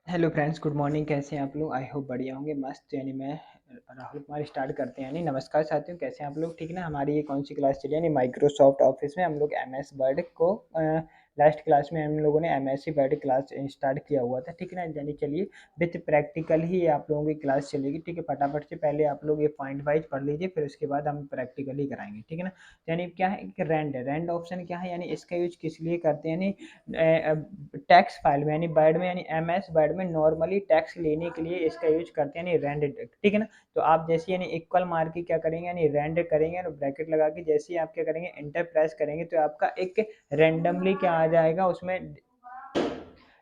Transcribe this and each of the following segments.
Hello friends, good morning. कैसे हैं आप लोग? आई होप बढ़िया होंगे, मस्त। यानी मैं राहुल कुमार स्टार्ट करते हैं। यानी नमस्कार साथियों, कैसे हैं आप लोग? ठीक ना। हमारी ये कौन सी क्लास चली? यानी माइक्रोसॉफ्ट ऑफिस में हम लोग एम एस वर्ड को लास्ट क्लास में हम लोगों ने M S C Word class start किया हुआ था। ठीक है ना। यानी चलिए विथ प्रैक्टिकल ही आप लोगों की क्लास चलेगी। ठीक है, फटाफट से पहले आप लोग ये पॉइंट वाइज पढ़ लीजिए, फिर उसके बाद हम प्रैक्टिकली कराएंगे। ठीक है ना। यानी क्या है कि रैंड है, रैंड ऑप्शन क्या है, यानी इसका यूज किस लिए करते हैं? यानी टैक्स फाइल में, यानी वर्ड में, यानी एम एस वर्ड में नॉर्मली टैक्स लेने के लिए इसका यूज करते हैं, यानी रैंड। ठीक है ना। तो आप जैसे यानी इक्वल मार्क की क्या करेंगे, यानी रैंड करेंगे और ब्रैकेट लगा के जैसे ही आप क्या करेंगे, इंटर प्रेस करेंगे, तो आपका एक रैंडमली क्या आ जाएगा उसमें,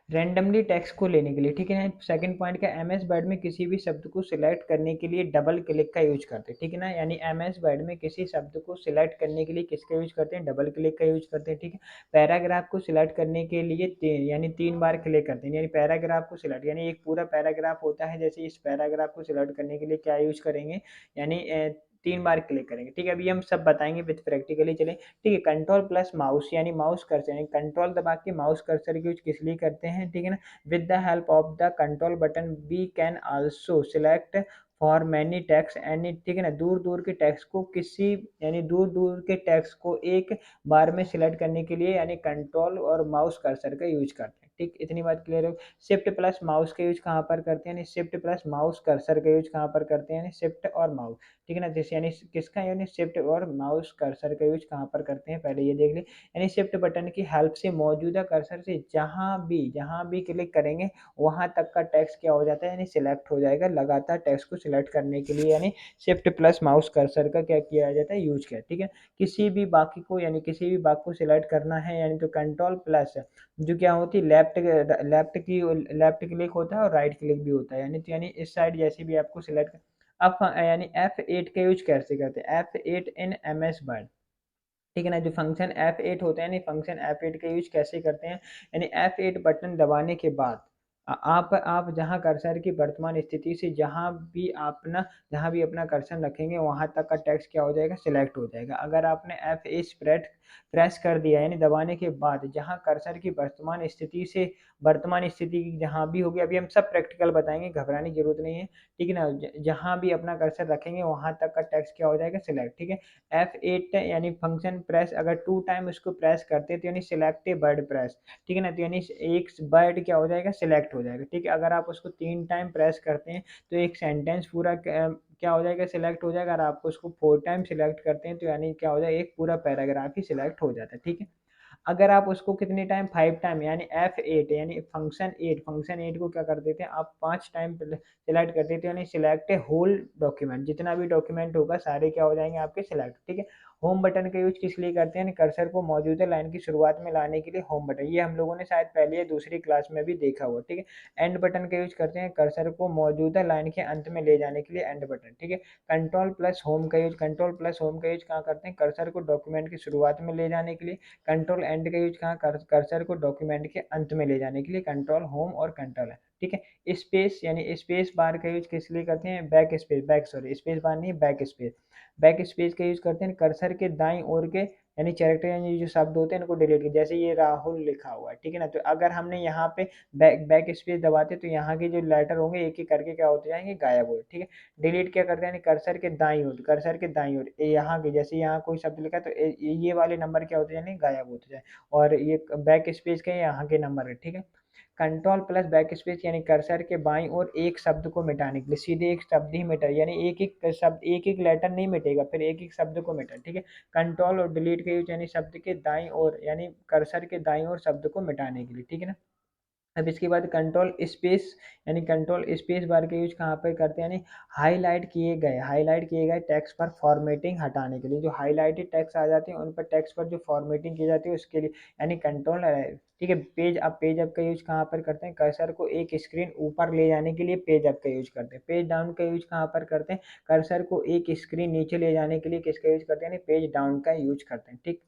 रैंडमली टेक्स्ट को लेने के लिए। ठीक है। सेकंड पॉइंट का, एम एस वर्ड में किसी भी शब्द को सिलेक्ट करने के लिए डबल क्लिक का यूज करते हैं। ठीक है ना। यानी एम एस वर्ड में किसी शब्द को सिलेक्ट करने के लिए किसका यूज करते हैं? डबल क्लिक का यूज करते हैं। ठीक है। पैराग्राफ को सिलेक्ट करने के लिए यानी 3 बार क्लिक करते हैं। यानी पैराग्राफ को सिलेक्ट, यानी एक पूरा पैराग्राफ होता है, जैसे इस पैराग्राफ को सिलेक्ट करने के लिए क्या यूज करेंगे, यानी 3 बार क्लिक करेंगे। ठीक है। अभी हम सब बताएंगे विथ प्रैक्टिकली। चले, ठीक है। कंट्रोल प्लस माउस, यानी माउस कर्सर, यानी कंट्रोल दबा के माउस कर्सर की यूज किस लिए करते हैं? ठीक है ना। With the help of the control button we can also select for many text any. ठीक है ना। दूर दूर के टेक्स्ट को किसी, यानी दूर दूर के टेक्स्ट को एक बार में सिलेक्ट करने के लिए यानी कंट्रोल और माउस कर्सर का यूज करते हैं। ठीक, इतनी बात क्लियर हो। शिफ्ट प्लस माउस का यूज कहाँ पर करते हैं? यानी शिफ्ट प्लस माउस कर्सर का यूज कहाँ पर करते हैं? यानी शिफ्ट और माउस। ठीक है ना। जैसे यानी किसका, यानी शिफ्ट और माउस कर्सर का यूज कहाँ पर करते हैं, पहले ये देख ले। यानी शिफ्ट बटन की हेल्प से मौजूदा कर्सर से जहां भी क्लिक करेंगे वहां तक का टेक्स्ट क्या हो जाता है, यानी सिलेक्ट हो जाएगा। लगातार टेक्स्ट को सिलेक्ट करने के लिए यानी शिफ्ट प्लस माउस कर्सर का क्या किया जाता है, यूज किया। ठीक है। किसी भी वाक्य को, यानी किसी भी वाक्य को सिलेक्ट करना है, यानी तो कंट्रोल प्लस जो क्या होती है, लेफ्ट क्लिक होता है और राइट क्लिक भी होता है। यानी इस साइड जैसे भी आपको सिलेक्ट, अब यानी F8 का यूज कैसे करते हैं? F8 इन एम एस वर्ड। ठीक है ना। जो फंक्शन F8 होता है, नहीं फंक्शन F8 का यूज कैसे करते हैं? यानी F8 बटन दबाने के बाद आप जहां कर्सर की वर्तमान स्थिति से जहां भी अपना कर्सर रखेंगे वहां तक का टेक्स्ट क्या हो जाएगा, सिलेक्ट हो जाएगा। अगर आपने F8 प्रेस कर दिया, यानी दबाने के बाद जहां कर्सर की वर्तमान स्थिति की जहां भी होगी, अभी हम सब प्रैक्टिकल बताएंगे, घबराने की जरूरत नहीं है। ठीक है ना। जहां भी अपना कर्सर रखेंगे वहां तक का टेक्स्ट क्या हो जाएगा, सिलेक्ट। ठीक है। F8 यानी फंक्शन प्रेस अगर 2 टाइम उसको प्रेस करते हैं तो यानी सिलेक्ट वर्ड प्रेस। ठीक है ना। तो यानी एक वर्ड क्या हो जाएगा, सिलेक्ट हो जाएगा। ठीक है। अगर आप उसको 3 टाइम प्रेस करते हैं तो एक सेंटेंस पूरा क्या हो जाएगा, सिलेक्ट हो जाएगा। अगर आप उसको 4 टाइम सिलेक्ट करते हैं तो यानी क्या हो जाएगा, एक पूरा पैराग्राफ ही सिलेक्ट हो जाता है। ठीक है। अगर आप उसको कितने टाइम, 5 टाइम, यानी F8 यानी फंक्शन 8 को क्या कर देते हैं आप, 5 टाइम सिलेक्ट कर देते हैं, यानी सिलेक्ट होल डॉक्यूमेंट, जितना भी डॉक्यूमेंट होगा सारे क्या हो जाएंगे आपके सिलेक्ट। ठीक है। होम बटन का यूज किस लिए करते हैं? कर्सर को मौजूदा लाइन की शुरुआत में लाने के लिए होम बटन, ये हम लोगों ने शायद पहले या दूसरी क्लास में भी देखा हुआ। ठीक है। एंड बटन का यूज करते हैं कर्सर को मौजूदा लाइन के अंत में ले जाने के लिए, एंड बटन। ठीक है। कंट्रोल प्लस होम का यूज कहाँ करते हैं? कर्सर को डॉक्यूमेंट की शुरुआत में ले जाने के लिए। कंट्रोल एंड का यूज कहाँ, कर्सर को डॉक्यूमेंट के अंत में ले जाने के लिए, कंट्रोल होम और कंट्रोल है। ठीक है। स्पेस यानी स्पेस बार का यूज किस लिए करते हैं? स्पेस बार नहीं, बैक स्पेस का यूज करते हैं कर्सर के दाईं ओर के यानी कैरेक्टर, यानी जो शब्द होते हैं इनको डिलीट कर, जैसे ये राहुल लिखा हुआ है। ठीक है ना। तो अगर हमने यहाँ पे बैक स्पेस दबाते तो यहाँ के जो लेटर होंगे एक एक करके क्या होते जाएंगे, गायब हो। ठीक है। डिलीट क्या करते हैं, यानी कर्सर के दाईं ओर यहाँ के, जैसे यहाँ कोई शब्द लिखा तो ये वाले नंबर क्या होते जाएंगे, गायब होते जाए। और ये बैक स्पेस के यहाँ के नंबर है। ठीक है। कंट्रोल प्लस बैक स्पेस यानी कर्सर के बाईं ओर एक शब्द को मिटाने के लिए, सीधे एक शब्द ही मिटा, यानी एक एक शब्द, एक एक लेटर नहीं मिटेगा, फिर एक एक शब्द को मिटा। ठीक है। कंट्रोल और डिलीट का यूज यानी शब्द के दाईं ओर, यानी कर्सर के दाईं ओर शब्द को मिटाने के लिए। ठीक है ना। अब इसके बाद कंट्रोल स्पेस बार का यूज कहाँ पर करते हैं? यानी हाईलाइट किए गए टेक्स्ट पर फॉर्मेटिंग हटाने के लिए, जो हाईलाइटेड टेक्स्ट आ जाते हैं उन पर टेक्स्ट पर जो फॉर्मेटिंग की जाती है उसके लिए, यानी कंट्रोल। ठीक है। पेज अप का यूज कहाँ पर करते हैं? कर्सर को एक स्क्रीन ऊपर ले जाने के लिए पेज अप का यूज करते हैं। पेज डाउन का यूज कहाँ पर करते हैं? कर्सर को एक स्क्रीन नीचे ले जाने के लिए किसका यूज करते हैं? यानी पेज डाउन का यूज करते हैं। ठीक।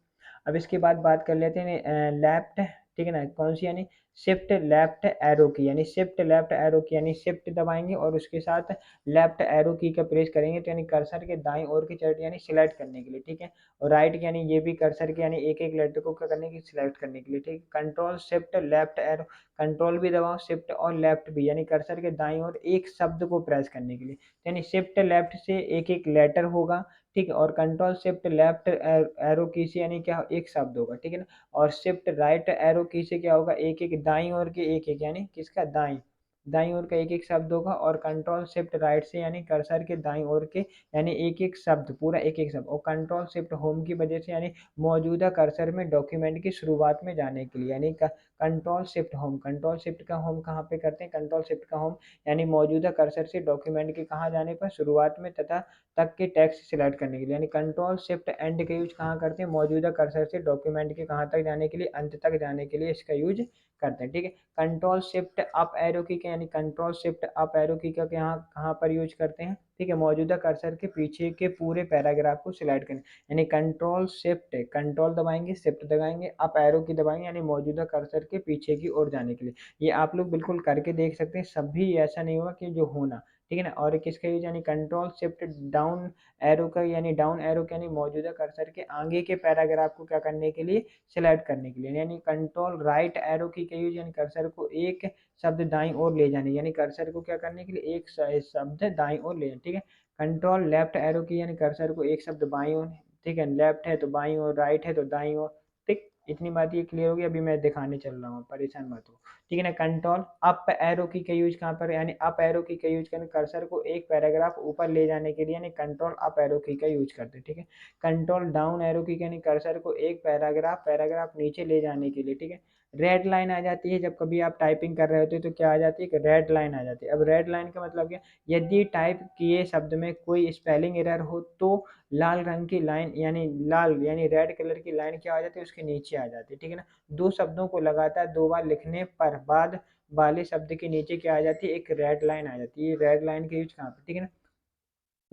अब इसके बाद बात कर लेते हैं लेफ्ट। ठीक है ना। कौन सी, यानी शिफ्ट लेफ्ट एरो की, यानी शिफ्ट लेफ्ट एरो की, यानी शिफ्ट दबाएंगे और उसके साथ लेफ्ट एरो की का प्रेस करेंगे तो यानी कर्सर के दाईं ओर की चैट यानी सिलेक्ट करने के लिए, ठीक है। और राइट यानी ये भी कर्सर के यानी एक एक लेटर को क्या करने की, सिलेक्ट करने के लिए, ठीक है। Control shift left arrow, control भी दबाओ, शिफ्ट और लेफ्ट भी, यानी कर्सर के दाईं ओर एक शब्द को प्रेस करने के लिए, यानी शिफ्ट लेफ्ट से एक एक लेटर होगा, ठीक है। और कंट्रोल शिफ्ट लेफ्ट एरो की से यानी क्या, एक शब्द होगा, ठीक है ना। और शिफ्ट राइट एरो की से क्या होगा, एक एक दाईं ओर के एक एक, यानी किसका, दाईं, दाईं ओर का एक एक शब्द होगा। और कंट्रोल शिफ्ट राइट से यानी कर्सर के दाईं ओर के यानी एक एक शब्द, पूरा एक एक शब्द। और कंट्रोल शिफ्ट होम की वजह से यानी मौजूदा कर्सर में डॉक्यूमेंट की शुरुआत में जाने के लिए, यानी control shift home, control shift का होम कहाँ पे करते हैं, कंट्रोल शिफ्ट का होम यानी मौजूदा कर्सर से डॉक्यूमेंट के कहाँ जाने पर, शुरुआत में तथा तक के टेक्स्ट सिलेक्ट करने के लिए। यानी कंट्रोल शिफ्ट एंड का यूज कहाँ करते हैं, मौजूदा कर्सर से डॉक्यूमेंट के कहाँ तक जाने के लिए, अंत तक जाने के लिए इसका यूज करते हैं, ठीक है। कंट्रोल शिफ्ट अप एरो की का, यानी कंट्रोल शिफ्ट अप एरो की का यहाँ कहाँ पर यूज करते हैं, ठीक है, मौजूदा कर्सर के पीछे के पूरे पैराग्राफ को सिलेक्ट करें, यानी कंट्रोल शिफ्ट, कंट्रोल दबाएंगे, शिफ्ट दबाएंगे, अप एरो की दबाएंगे, यानी मौजूदा कर्सर के पीछे की ओर जाने के लिए। ये आप लोग बिल्कुल करके देख सकते हैं, सभी ऐसा नहीं हुआ कि जो होना, ठीक है ना। और किसका यूज, यानी कंट्रोल शिफ्ट डाउन एरो का, यानी डाउन एरो का, यानी मौजूदा कर्सर के आगे के पैराग्राफ को क्या करने के लिए, सिलेक्ट करने के लिए। यानी कंट्रोल राइट एरो की का यूज, यानी कर्सर को एक शब्द दाईं ओर ले जाने, यानी कर्सर को क्या करने के लिए, एक शब्द दाईं ओर ले जाने, ठीक है। कंट्रोल लेफ्ट एरो की, यानी कर्सर को एक शब्द बाईं ओर, ठीक है, लेफ्ट है तो बाईं ओर, राइट है तो दाईं ओर, ठीक। इतनी बात ये क्लियर होगी, अभी मैं दिखाने चल रहा हूँ, परेशान मत हो, ठीक है ना। कंट्रोल अप एरो की का यूज कहाँ पर, यानी अप एरो की का यूज करने, कर्सर को एक पैराग्राफ ऊपर ले जाने के लिए, यानी कंट्रोल अप एरो की का यूज करते हैं, ठीक है। कंट्रोल डाउन एरो की, यानी कर्सर को एक पैराग्राफ पैराग्राफ नीचे ले जाने के लिए, ठीक है। रेड लाइन आ जाती है जब कभी आप टाइपिंग कर रहे होते हो तो क्या आ जाती है, रेड लाइन आ जाती है। अब रेड लाइन का मतलब क्या, यदि टाइप किए शब्द में कोई स्पेलिंग एरर हो तो लाल रंग की लाइन, यानी लाल यानी रेड कलर की लाइन क्या आ जाती है, उसके नीचे आ जाती है, ठीक है ना। दो शब्दों को लगातार दो बार लिखने पर बाद वाले शब्द के नीचे क्या आ जाती है, एक रेड लाइन आ जाती है। रेड लाइन का यूज कहाँ पे, ठीक है ना।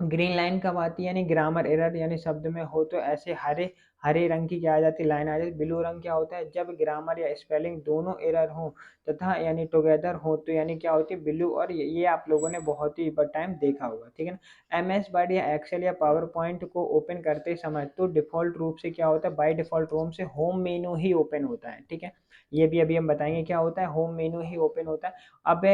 ग्रीन लाइन कब आती है, यानी ग्रामर एरर, यानी शब्द में हो तो ऐसे हरे हरे रंग की क्या आ जाती है, लाइन आ जाती है। ब्लू रंग क्या होता है, जब ग्रामर या स्पेलिंग दोनों एरर हो तथा यानी टुगेदर हो तो यानी क्या होती है, ब्लू। और ये आप लोगों ने बहुत ही टाइम देखा होगा, ठीक है ना। एम एस वर्ड या एक्सेल या पावर पॉइंट को ओपन करते समय तो डिफॉल्ट रूप से क्या होता है, बाई डिफॉल्ट रूप से होम मेनू ही ओपन होता है, ठीक है। ये भी अभी हम बताएंगे क्या होता है, होम मेनू ही ओपन होता है। अब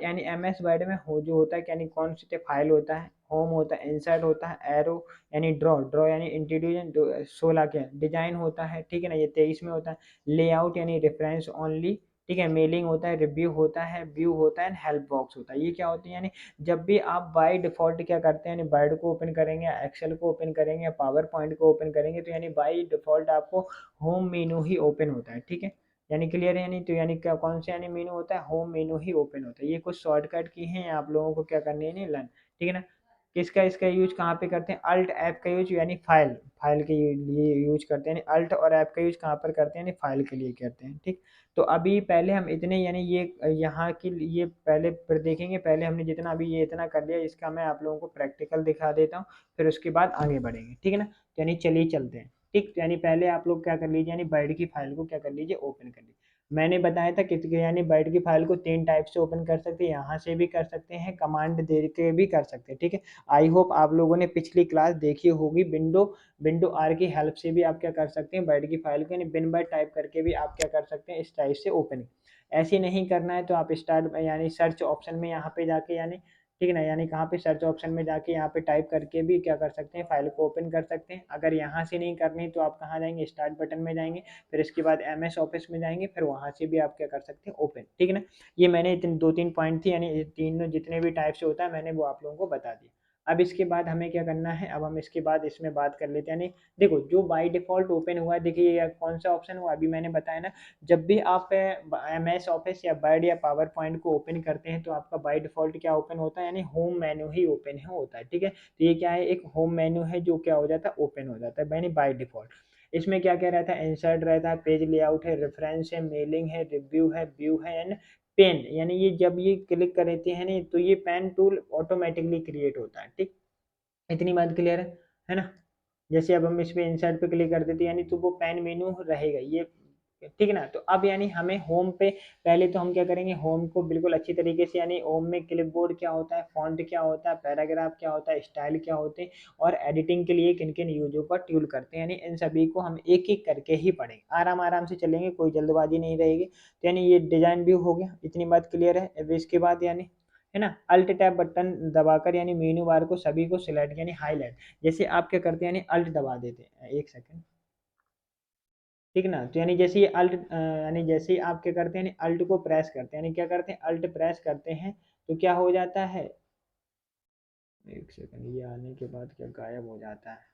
यानी एम एस वर्ड में हो जो होता है यानी कौन सी फाइल होता है, होम होता है, इंसर्ट होता है, एरो यानी ड्रॉ, ड्रॉ यानी इंट्रोड्यूस 16 के, डिजाइन होता है, ठीक है ना, ये 23 में होता है। लेआउट यानी रेफरेंस ओनली, ठीक है। मेलिंग होता है, रिव्यू होता है, व्यू होता है, हेल्प बॉक्स होता है। ये क्या होती है, यानी जब भी आप बाय डिफॉल्ट क्या करते हैं, यानी वर्ड को ओपन करेंगे या एक्सेल को ओपन करेंगे या पावर पॉइंट को ओपन करेंगे तो यानी बाय डिफॉल्ट आपको होम मेनू ही ओपन होता है, ठीक है। यानी क्लियर है, यानी तो यानी क्या, कौन सा यानी मेनू होता है, होम मेनू ही ओपन होता है। ये कुछ शॉर्टकट की हैं आप लोगों को क्या करनी है, नहीं लर्न, ठीक है ना। किसका इसका यूज कहाँ पे करते हैं, अल्ट ऐप का यूज, यानी फाइल फाइल के लिए यूज करते हैं, यानी अल्ट और ऐप का यूज कहाँ पर करते हैं, यानी फाइल के लिए करते हैं, ठीक। तो अभी पहले हम इतने यानी ये यहाँ की ये पहले फिर देखेंगे, पहले हमने जितना अभी ये इतना कर लिया, इसका मैं आप लोगों को प्रैक्टिकल दिखा देता हूँ, फिर उसके बाद आगे बढ़ेंगे, ठीक है ना। यानी चलिए चलते हैं, ठीक। यानी पहले आप लोग क्या कर लीजिए, यानी वर्ड की फाइल को क्या कर लीजिए, ओपन कर लीजिए। मैंने बताया था कि यानी वर्ड की फाइल को तीन टाइप से ओपन कर सकते हैं, यहाँ से भी कर सकते हैं, कमांड दे के भी कर सकते हैं, ठीक है। आई होप आप लोगों ने पिछली क्लास देखी होगी, विंडो विंडो आर की हेल्प से भी आप क्या कर सकते हैं, वर्ड की फाइल को यानी बिन बाय टाइप करके भी आप क्या कर सकते हैं, इस टाइप से ओपन। ऐसे नहीं करना है तो आप स्टार्ट यानी सर्च ऑप्शन में यहाँ पे जाके यानी, ठीक है ना, यानी कहाँ पे सर्च ऑप्शन में जाके यहाँ पे टाइप करके भी क्या कर सकते हैं, फाइल को ओपन कर सकते हैं। अगर यहाँ से नहीं करनी तो आप कहाँ जाएंगे, स्टार्ट बटन में जाएंगे, फिर इसके बाद एम एस ऑफिस में जाएंगे, फिर वहाँ से भी आप क्या कर सकते हैं, ओपन, ठीक है ना। ये मैंने दो तीन पॉइंट थी, यानी तीनों जितने भी टाइप से होता है मैंने वो आप लोगों को बता दिया। अब इसके बाद हमें क्या करना है, अब हम इसके बाद इसमें बात कर लेते हैं, यानी देखो जो बाय डिफॉल्ट ओपन हुआ है, देखिए ये कौन सा ऑप्शन हुआ, अभी मैंने बताया ना, जब भी आप एम एस ऑफिस या वर्ड या पावर पॉइंट को ओपन करते हैं तो आपका बाय डिफॉल्ट क्या ओपन होता है, यानी होम मेन्यू ही ओपन है होता है, ठीक है। तो ये क्या है, एक होम मेन्यू है जो क्या हो जाता है, ओपन हो जाता है, यानी बाय डिफॉल्ट। इसमें क्या क्या रहता है, इंसर्ट रहता है, पेज लेआउट है, रेफरेंस है, मेलिंग है, रिव्यू है, व्यू है एंड पेन, यानी ये जब ये क्लिक करते हैं नहीं तो ये पेन टूल ऑटोमेटिकली क्रिएट होता है, ठीक। इतनी बात क्लियर है ना। जैसे अब हम इस पे इंसर्ट पे क्लिक कर देते हैं यानी तो वो पेन मेनू रहेगा, ये ठीक है ना। तो अब यानी हमें होम पे पहले तो हम क्या करेंगे, होम को बिल्कुल अच्छी तरीके से, यानी होम में क्लिपबोर्ड क्या होता है, फॉन्ट क्या होता है, पैराग्राफ क्या होता है, स्टाइल क्या होते हैं, और एडिटिंग के लिए किन किन यूजों का टूल करते हैं, यानी इन सभी को हम एक एक करके ही पढ़ेंगे, आराम आराम से चलेंगे, कोई जल्दबाजी नहीं रहेगी। तो यानी ये डिजाइन व्यू हो गया, इतनी बात क्लियर है। अब इसके बाद यानी है ना, अल्ट टैब बटन दबाकर यानी मेन्यू बार को सभी को सिलेक्ट यानी हाईलाइट, जैसे आप क्या करते हैं यानी अल्ट दबा देते हैं, एक सेकंड, ठीक है ना। तो यानी जैसे ये अल्ट यानी जैसे ही आप क्या करते हैं यानी अल्ट को प्रेस करते हैं, यानी क्या करते हैं अल्ट प्रेस करते हैं, तो क्या हो जाता है, एक सेकंड, ये आने के बाद क्या गायब हो जाता है।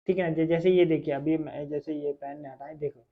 ठीक है ना, जैसे ये देखिए अभी जैसे ये पेन हटाए देखो,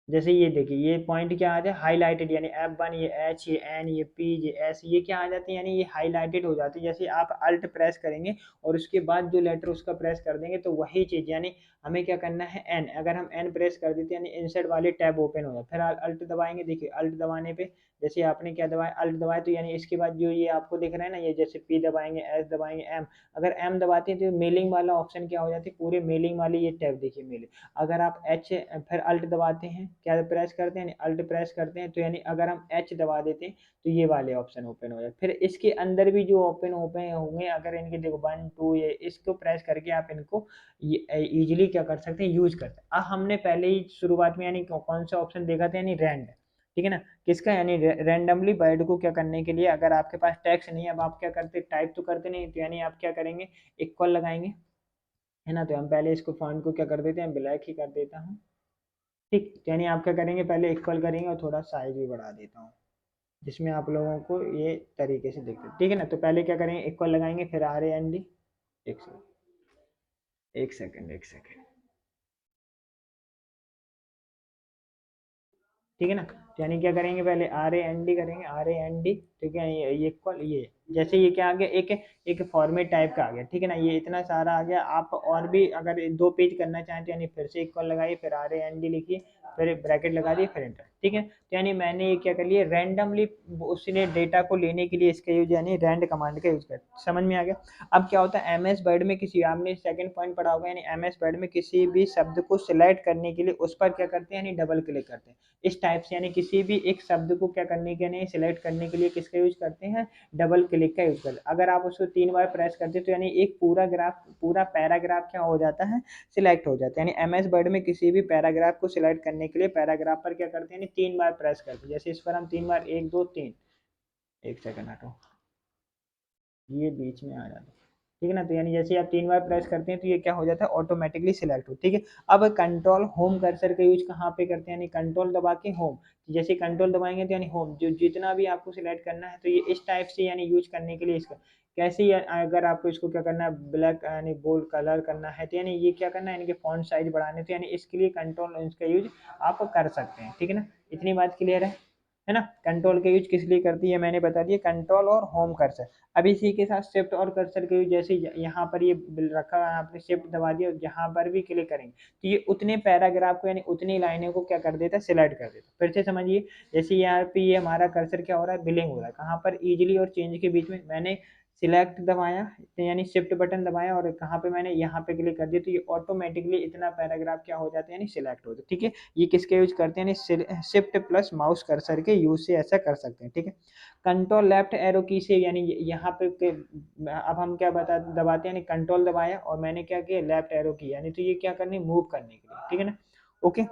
जैसे ये देखिए ये पॉइंट क्या आ जाए हाईलाइटेड, यानी F1, ये H, ये N, ये P, ये S, ये क्या आ जाते हैं, यानी ये हाईलाइटेड हो जाती है। जैसे आप अल्ट प्रेस करेंगे और उसके बाद जो लेटर उसका प्रेस कर देंगे तो वही चीज़, यानी हमें क्या करना है N, अगर हम N प्रेस कर देते हैं यानी इंसर्ट वाली टैब ओपन हो जाए, फिर अल्ट दबाएंगे, देखिए अल्ट दबाने पे जैसे आपने क्या दबाया अल्ट दबाया, तो यानी इसके बाद जो ये आपको दिख रहा है ना, ये जैसे P दबाएंगे, S दबाएंगे, M, अगर M दबाते हैं तो मेलिंग वाला ऑप्शन क्या हो जाती है, पूरे मेलिंग वाली ये टैब देखिए मेलिंग। अगर आप एच फिर अल्ट दबाते हैं, क्या प्रेस करते हैं, अल्ट प्रेस करते हैं, तो यानी अगर हम एच दबा देते हैं तो ये वाले ऑप्शन ओपन हो जाए। फिर इसके अंदर भी जो ओपन ओपन होंगे, अगर इनके देखो 1 2 ये इसको प्रेस करके आप इनको इजीली क्या कर सकते हैं, यूज कर सकते हैं। अब हमने पहले ही शुरुआत में यानी कौन सा ऑप्शन देखा था, यानी रैंड, ठीक है ना, किसका, यानी रैंडमली वर्ड को क्या करने के लिए, अगर आपके पास टेक्स्ट नहीं है, अब आप क्या करते टाइप तो करते नहीं, तो यानी आप क्या करेंगे इक्वल लगाएंगे, है ना। तो हम पहले इसको फॉन्ट को क्या कर देते हैं, ब्लैक ही कर देता हूँ, ठीक। तो यानी आप क्या करेंगे पहले इक्वल करेंगे और थोड़ा साइज भी बढ़ा देता हूँ, जिसमें आप लोगों को ये तरीके से दिखते, ठीक है ना। तो पहले क्या करेंगे इक्वल लगाएंगे, फिर RAND, एक सेकंड, एक सेकंड, एक सेकंड, ठीक है ना। तो यानी क्या करेंगे पहले RAND करेंगे, RAND, ठीक है, ये इक्वल, ये जैसे ये क्या आ गया, एक एक फॉर्मेट टाइप का आ गया, ठीक है ना, ये इतना सारा आ गया। आप और भी अगर 2 पेज करना चाहें तो यानी फिर से इक्वल लगाइए, फिर RAND लिखिए, फिर ब्रैकेट लगा दिए, फिर एंटर, ठीक है। तो यानी मैंने ये क्या कर लिया रैंडमली, उसने डेटा को लेने के लिए इसका यूज यानी रैंड कमांड का यूज कर, समझ में आ गया। अब क्या होता है MS वर्ड में किसी, आपने सेकंड पॉइंट पढ़ा होगा, यानी MS वर्ड में किसी भी शब्द को सिलेक्ट करने के लिए उस पर क्या करते हैं, यानी डबल क्लिक करते हैं, इस टाइप से, यानी किसी भी एक शब्द को क्या करने के लिए सिलेक्ट करने के लिए किसका यूज करते हैं, डबल क्लिक का यूज करते हैं। अगर आप उसको 3 बार प्रेस करते हैं तो यानी एक पूरा ग्राफ, पूरा पैराग्राफ क्या हो जाता है, सिलेक्ट हो जाता है। यानी MS वर्ड में किसी भी पैराग्राफ को सिलेक्ट करने के लिए पैराग्राफ पर क्या करते हैं, यानी 3 बार प्रेस करते हैं, जैसे इस पर हम 3 बार, 1 2 3, एक सेकंड हटो, ये बीच में आ जाता है, ठीक है ना। तो यानी जैसे आप 3 बार प्रेस करते हैं तो ये क्या हो जाता है ऑटोमेटिकली सिलेक्ट हो, ठीक है। अब कंट्रोल होम कर्सर का यूज कहाँ पे करते हैं, यानी कंट्रोल दबा के होम, जैसे कंट्रोल दबाएंगे तो यानी होम, जो जितना भी आपको सिलेक्ट करना है तो ये इस टाइप से यानी यूज करने के लिए इसका कैसे, अगर आपको इसको क्या करना है ब्लैक यानी बोल्ड कलर करना है, तो यानी ये क्या करना है इनके फॉन्ट साइज बढ़ाने, तो यानी इसके लिए कंट्रोल इसका यूज आप कर सकते हैं, ठीक है ना। इतनी बात क्लियर है ना। कंट्रोल का यूज किस लिए करती है मैंने बता दिया, कंट्रोल और होम कर्सर। अब इसी के साथ शिफ्ट और कर्सर का यूज, जैसे यहाँ पर ये रखा हुआ है आपने शिफ्ट दबा दिया, जहाँ पर भी क्लिक करेंगे तो ये उतने पैराग्राफ को यानी उतनी लाइनों को क्या कर देता है, सिलेक्ट कर देता है। फिर से समझिए, जैसे यहाँ पे ये हमारा कर्सर क्या हो रहा है, बिलिंग हो रहा है, कहाँ पर इजिली और चेंज के बीच में मैंने सिलेक्ट दबाया, तो यानी शिफ्ट बटन दबाया और कहाँ पे मैंने यहाँ पे क्लिक कर दिया, तो ये ऑटोमेटिकली इतना पैराग्राफ क्या हो जाता है, यानी सिलेक्ट हो जाता है, ठीक है। ये किसके यूज करते हैं, यानी शिफ्ट प्लस माउस कर्सर के यूज से ऐसा कर सकते हैं, ठीक है। कंट्रोल लेफ्ट एरो की से, यानी यहाँ पे अब हम क्या बता दबाते हैं, यानी कंट्रोल दबाया और मैंने क्या किया लेफ्ट एरो की, यानी तो ये क्या करनी मूव करने के लिए, ठीक है ना। ओके,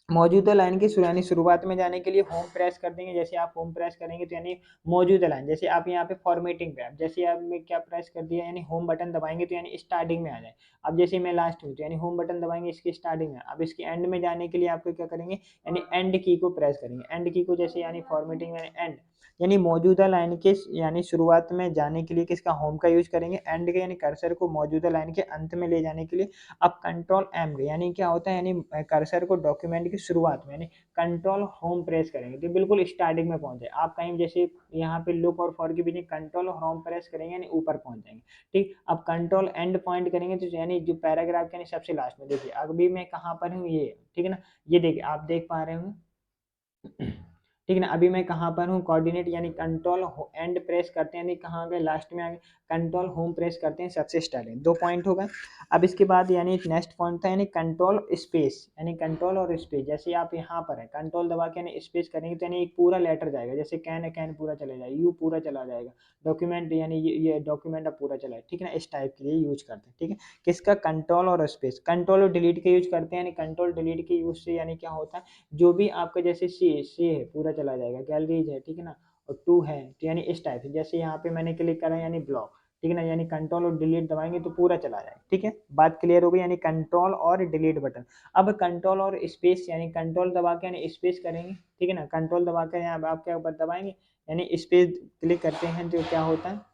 मौजूदा लाइन की यानी शुरुआत में जाने के लिए होम प्रेस कर देंगे, जैसे आप होम प्रेस करेंगे तो यानी मौजूदा लाइन, जैसे आप यहाँ पे फॉर्मेटिंग पे, आप जैसे आपने क्या प्रेस कर दिया यानी होम बटन दबाएंगे तो यानी स्टार्टिंग में आ जाए। अब जैसे मैं लास्ट हूँ तो यानी होम बटन दबाएंगे इसकी स्टार्टिंग में, अब इसके एंड में जाने के लिए आपको क्या करेंगे, यानी एंड की को प्रेस करेंगे, एंड की को जैसे यानी फॉर्मेटिंग में एंड, यानी मौजूदा लाइन के यानी शुरुआत में जाने के लिए किसका होम का यूज करेंगे, एंड के यानी कर्सर को मौजूदा लाइन के अंत में ले जाने के लिए अब कंट्रोल M, यानी क्या होता है, यानी कर्सर को डॉक्यूमेंट की शुरुआत में, यानी कंट्रोल होम प्रेस करेंगे तो बिल्कुल स्टार्टिंग में पहुंच जाए। आप कहीं जैसे यहाँ पे लुक और फॉर के बीच में कंट्रोल और होम प्रेस करेंगे यानी ऊपर पहुंच जाएंगे। ठीक, अब कंट्रोल एंड पॉइंट करेंगे तो यानी जो पैराग्राफ यानी सबसे लास्ट में, देखिए अभी मैं कहाँ पर हूँ, ये ठीक है ना, ये देखिए आप देख पा रहे हो ठीक है ना, अभी मैं कहाँ पर हूँ, कोऑर्डिनेट यानी कंट्रोल एंड प्रेस करते हैं, यानी कहाँ आ गए, लास्ट में आ गए, कंट्रोल होम प्रेस करते हैं सबसे स्टार्टिंग, 2 पॉइंट हो गए। अब इसके बाद यानी नेक्स्ट पॉइंट था यानी कंट्रोल स्पेस, यानी कंट्रोल और स्पेस, जैसे आप यहाँ पर है कंट्रोल दबा के यानी स्पेस करेंगे तो यानी एक पूरा लेटर जाएगा, जैसे कैन है कैन पूरा चला जाएगा, यू पूरा चला जाएगा, डॉक्यूमेंट यानी ये डॉक्यूमेंट अब पूरा चला है, ठीक है ना, इस टाइप के लिए यूज करते हैं। ठीक है, किसका, कंट्रोल और स्पेस, कंट्रोल और डिलीट के यूज करते हैं, यानी कंट्रोल डिलीट के यूज से यानी क्या होता है, जो भी आपका जैसे सी है पूरा चला जाएगा, गैलरीज है ठीक है ना, और टू है तो यानी इस टाइप से, जैसे यहाँ पे मैंने क्लिक करा यानी ब्लॉक, ठीक है ना, यानी कंट्रोल और डिलीट दबाएंगे तो पूरा चला जाएगा। ठीक है, बात क्लियर हो गई, यानी कंट्रोल और डिलीट बटन। अब कंट्रोल और स्पेस, यानी कंट्रोल दबा के यानी स्पेस करेंगे, ठीक है ना, कंट्रोल दबा कर यहाँ आप क्या दबाएंगे यानी स्पेस क्लिक करते हैं तो क्या होता है,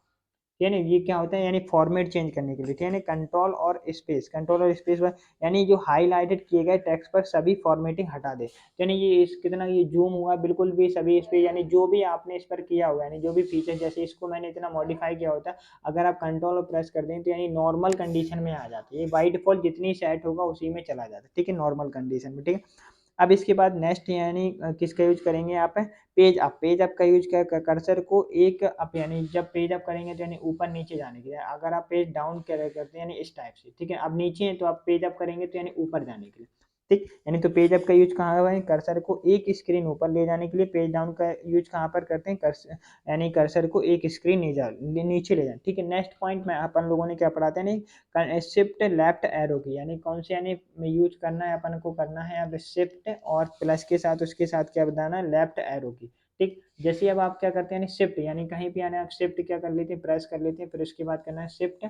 यानी ये क्या होता है, यानी फॉर्मेट चेंज करने के लिए, यानी कंट्रोल और स्पेस, कंट्रोल और स्पेस यानी जो हाईलाइटेड किए गए टेक्स्ट पर सभी फॉर्मेटिंग हटा दे, यानी ये इस कितना ये जूम हुआ बिल्कुल भी सभी इस पे, यानी जो भी आपने इस पर किया हुआ यानी जो भी फीचर, जैसे इसको मैंने इतना मॉडिफाई किया होता है, अगर आप कंट्रोल और प्रेस कर दें तो यानी नॉर्मल कंडीशन में आ जाती है, बाई डिफॉल्ट जितनी सेट होगा उसी में चला जाता है, ठीक है, नॉर्मल कंडीशन में। ठीक है, अब इसके बाद नेक्स्ट यानी किसका यूज करेंगे यहाँ पे, पेज अप, पेज अप का यूज क्या, कर्सर को एक अप, यानी जब पेज अप करेंगे तो यानी ऊपर नीचे जाने के लिए, अगर आप पेज डाउन करते हैं यानी इस टाइप से, ठीक है, अब नीचे है तो आप पेज अप करेंगे तो यानी ऊपर जाने के लिए, ठीक, यानी तो पेज अप का यूज कहाँ है, कर्सर को एक स्क्रीन ऊपर ले जाने के लिए, पेज डाउन का यूज कहाँ पर करते हैं, कर्सर यानी कर्सर को एक स्क्रीन नीचे ले जाए। ठीक है, नेक्स्ट पॉइंट में अपन लोगों ने क्या पढ़ाते हैं, शिफ्ट लेफ्ट एरो की, यानी कौन से यानी यूज करना है अपन को, करना है अब शिफ्ट और प्लस के साथ उसके साथ क्या बताना है, लेफ्ट एरो की। ठीक, जैसे अब आप क्या करते हैं यानी शिफ्ट, यानी कहीं भी आने आप शिफ्ट क्या कर लेते हैं, प्रेस कर लेते हैं, फिर उसके बाद करना है शिफ्ट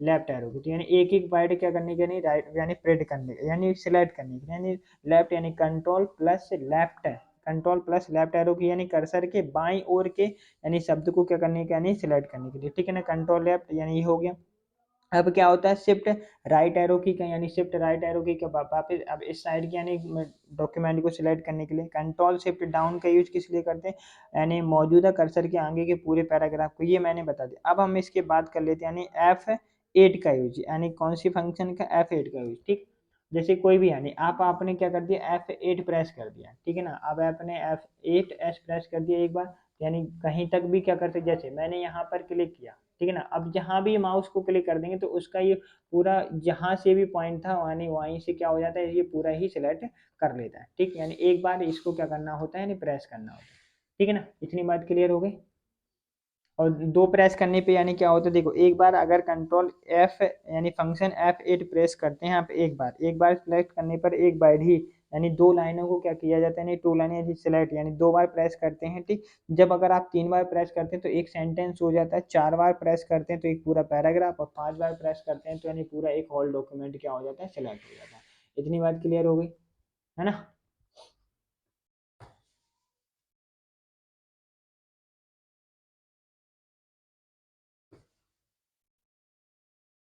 लेफ्ट एरो की, तो यानी एक एक वर्ड क्या करने के, यानी राइट यानी प्रिंट करने यानी सिलेक्ट करने के, यानी लेफ्ट यानी control plus left, control plus left arrow की, यानी कर्सर के बाईं ओर के यानी शब्द को क्या करने के, यानी सिलेक्ट करने के लिए, ठीक है ना, कंट्रोल लेफ्ट यानी ये हो गया। अब क्या होता है शिफ्ट राइट एरो की का, यानी शिफ्ट राइट एरो की का वापस अब इस साइड की यानी डॉक्यूमेंट को सिलेक्ट करने के लिए, कंट्रोल शिफ्ट डाउन का यूज किस लिए करते हैं, यानी मौजूदा कर्सर के आगे के पूरे पैराग्राफ को, ये मैंने बता दिया। अब हम इसके बाद कर लेते हैं यानी F8 का यूज, यानी कौन सी फंक्शन का, F8 का यूज। ठीक, जैसे कोई भी यानी आप आपने क्या कर दिया, F8 प्रेस कर दिया, ठीक है ना, अब आपने F8 प्रेस कर दिया एक बार, यानी कहीं तक भी क्या करते, जैसे मैंने यहाँ पर क्लिक किया, ठीक है ना, अब जहाँ भी माउस को क्लिक कर देंगे तो उसका ये पूरा जहाँ से भी पॉइंट था यानी वहीं से क्या हो जाता है, ये पूरा ही सिलेक्ट कर लेता है। ठीक, यानी एक बार इसको क्या करना होता है, यानी प्रेस करना होता है, ठीक है ना, इतनी बात क्लियर हो गई। और दो प्रेस करने पे यानी क्या होता है, देखो एक बार अगर कंट्रोल एफ यानी फंक्शन F8 प्रेस करते हैं आप, एक बार सिलेक्ट करने पर एक बार ही यानी दो लाइनों को क्या किया जाता है, यानी टू लाइन यानी सिलेक्ट, यानी दो बार प्रेस करते हैं। ठीक, जब अगर आप 3 बार प्रेस करते हैं तो एक सेंटेंस हो जाता है, 4 बार प्रेस करते हैं तो एक पूरा पैराग्राफ, और 5 बार प्रेस करते हैं तो यानी पूरा एक होल डॉक्यूमेंट क्या हो जाता है, सिलेक्ट हो जाता है। इतनी बात क्लियर हो गई है ना।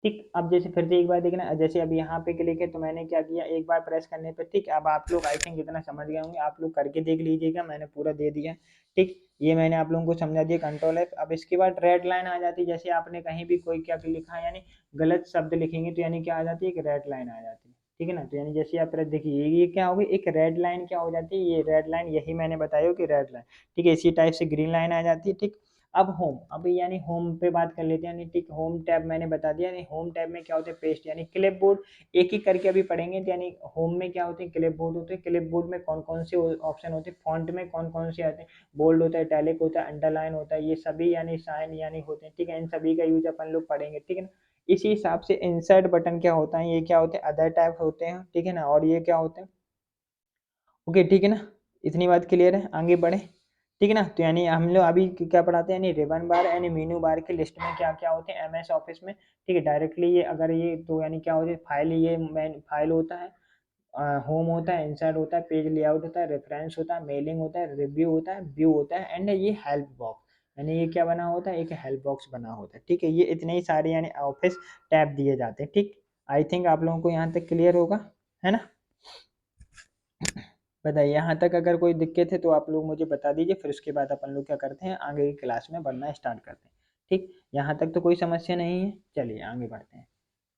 ठीक, अब जैसे फिर से एक बार देखना, जैसे अब यहाँ पे क्लिक है तो मैंने क्या किया, एक बार प्रेस करने पे, ठीक, अब आप लोग आई थिंक इतना समझ गए होंगे, आप लोग करके देख लीजिएगा, मैंने पूरा दे दिया। ठीक, ये मैंने आप लोगों को समझा दिया कंट्रोल एफ। अब इसके बाद रेड लाइन आ जाती है, जैसे आपने कहीं भी कोई क्या लिखा है यानी गलत शब्द लिखेंगे तो यानी क्या आ जाती है, एक रेड लाइन आ जाती है, ठीक है ना, तो यानी जैसे आप देखिए ये क्या होगी, एक रेड लाइन क्या हो जाती है, ये रेड लाइन यही मैंने बताया कि रेड लाइन, ठीक है, इसी टाइप से ग्रीन लाइन आ जाती है। ठीक, अब होम, अब यानी होम पे बात कर लेते हैं, यानी ठीक होम टैब मैंने बता दिया, यानी होम टैब में क्या होते हैं, पेस्ट यानी क्लिप बोर्ड, एक एक करके अभी पढ़ेंगे तो यानी होम में क्या होते हैं, क्लिप बोर्ड होते हैं, क्लिप बोर्ड में कौन कौन से ऑप्शन होते हैं, फॉन्ट में कौन कौन से आते हैं, बोल्ड होता है, टैलिक होता है, अंडरलाइन होता है, ये सभी यानी साइन यानी होते हैं, ठीक है, इन सभी का यूज अपन लोग पढ़ेंगे, ठीक है ना। इसी हिसाब से इंसर्ट बटन क्या होता है, ये क्या होते हैं, अदर टैब होते हैं, ठीक है ना, और ये क्या होते हैं, ओके, ठीक है ना, इतनी बात क्लियर है, आगे बढ़े, ठीक है ना। तो यानी हम लोग अभी क्या पढ़ाते हैं, यानी रिबन बार यानी मेनू बार की लिस्ट में क्या क्या होते हैं एमएस ऑफिस में, ठीक है, डायरेक्टली ये अगर ये तो यानी क्या होती है, फाइल, ये मेन फाइल होता है, होम होता है, इंसर्ट होता है, पेज लेआउट होता है, रेफरेंस होता है, मेलिंग होता है, रिव्यू होता है, व्यू होता है, एंड ये हेल्प बॉक्स, यानी ये क्या बना होता है, एक हेल्प बॉक्स बना होता है, ठीक है, ये इतने ही सारे यानी ऑफिस टैब दिए जाते हैं। ठीक, आई थिंक आप लोगों को यहाँ तक क्लियर होगा, है ना। बताइए यहाँ तक अगर कोई दिक्कत है तो आप लोग मुझे बता दीजिए, फिर उसके बाद अपन लोग क्या करते हैं, आगे की क्लास में बढ़ना स्टार्ट करते हैं। ठीक, यहाँ तक तो कोई समस्या नहीं है, चलिए आगे बढ़ते हैं।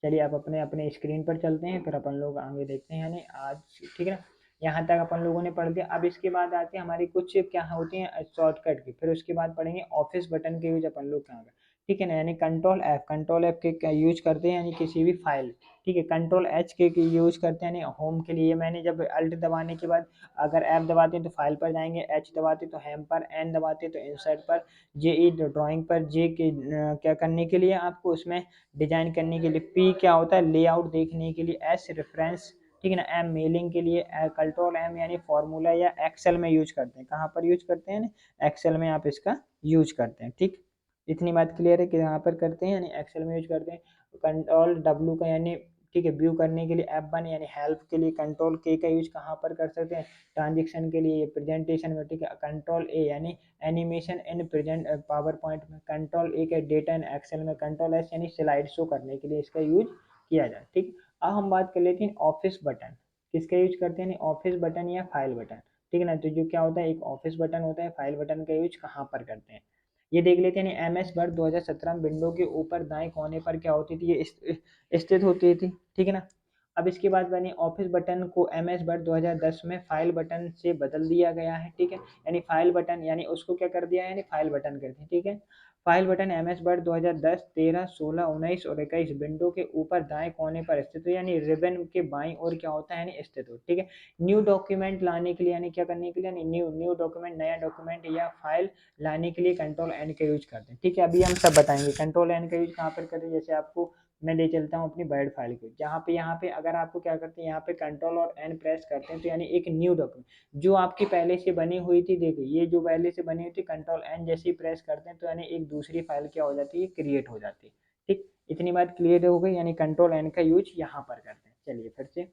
चलिए आप अपने अपने स्क्रीन पर चलते हैं, फिर अपन लोग आगे देखते हैं, यानी आज ठीक है ना। यहाँ तक अपन लोगों ने पढ़ दिया। अब इसके बाद आते हैं हमारी कुछ क्या होती हैं शॉर्टकट की, फिर उसके बाद पढ़ेंगे ऑफिस बटन के यूज अपन लोग कहाँ कर, ठीक है ना। यानी कंट्रोल एफ के क्या यूज करते हैं, यानी किसी भी फाइल, ठीक है। कंट्रोल एच के यूज करते हैं यानी होम के लिए। मैंने जब अल्ट दबाने के बाद अगर एफ दबाते हैं तो फाइल पर जाएंगे, एच दबाते तो हैम पर, एन दबाते तो इंसर्ट पर, जे ई ड्राइंग पर, जे के क्या करने के लिए आपको उसमें डिजाइन करने के लिए, पी क्या होता है लेआउट देखने के लिए, एस रेफरेंस, ठीक है ना, एम मेलिंग के लिए, कंट्रोल एम यानी फार्मूला या एक्सेल में यूज करते हैं। कहाँ पर यूज करते हैं, एक्सेल में आप इसका यूज करते हैं। ठीक, इतनी बात क्लियर है कि यहाँ पर करते हैं यानी एक्सेल में यूज करते हैं। कंट्रोल डब्ल्यू का यानी ठीक है व्यू करने के लिए, F1 यानी हेल्प के लिए, कंट्रोल के का यूज कहाँ पर कर सकते हैं, ट्रांजेक्शन के लिए, प्रेजेंटेशन में, ठीक है। कंट्रोल ए यानी animation in present power point में, कंट्रोल ए का डेटा इन एक्सेल में, कंट्रोल एस यानी स्लाइड शो करने के लिए इसका यूज किया जाए। ठीक, अब हम बात कर लेते हैं ऑफिस बटन किसका यूज करते हैं, ऑफिस बटन या फाइल बटन, ठीक है ना। तो जो क्या होता है, एक ऑफिस बटन होता है, फाइल बटन का यूज कहाँ पर करते हैं ये देख लेते हैं। एम एस वर्ड 2017 में विंडो के ऊपर दाएं कोने पर क्या होती थी, ये स्थित होती थी, ठीक है ना। अब इसके बाद बनी ऑफिस बटन को एम एस वर्ड 2010 में फाइल बटन से बदल दिया गया है, ठीक है। यानी फाइल बटन यानी उसको क्या कर दिया है, यानी फाइल बटन कर दिया, ठीक है। File button M S Word 2010, 13, 16, 19 और 21 विंडो के ऊपर दाएं कोने पर स्थित हो, यानी रिबन के बाईं ओर क्या होता है, यानी स्थित हो, ठीक है। न्यू डॉक्यूमेंट लाने के लिए, यानी क्या करने के लिए, यानी न्यू न्यू डॉक्यूमेंट, नया डॉक्यूमेंट या फाइल लाने के लिए कंट्रोल एन का यूज करते हैं, ठीक है। अभी हम सब बताएंगे कंट्रोल एन का यूज कहाँ पर करें। जैसे आपको मैं ले चलता हूँ अपनी वर्ड फाइल को, जहाँ पे यहाँ पे अगर आपको क्या करते हैं, यहाँ पे कंट्रोल और एन प्रेस करते हैं तो यानी एक न्यू डॉक्यूमेंट जो आपकी पहले से बनी हुई थी, देखो ये जो पहले से बनी हुई थी, कंट्रोल एन जैसे ही प्रेस करते हैं तो यानी एक दूसरी फाइल क्या हो जाती है, क्रिएट हो जाती है। ठीक, इतनी बात क्लियर हो गई, यानी कंट्रोल एन का यूज यहाँ पर करते हैं। चलिए फिर से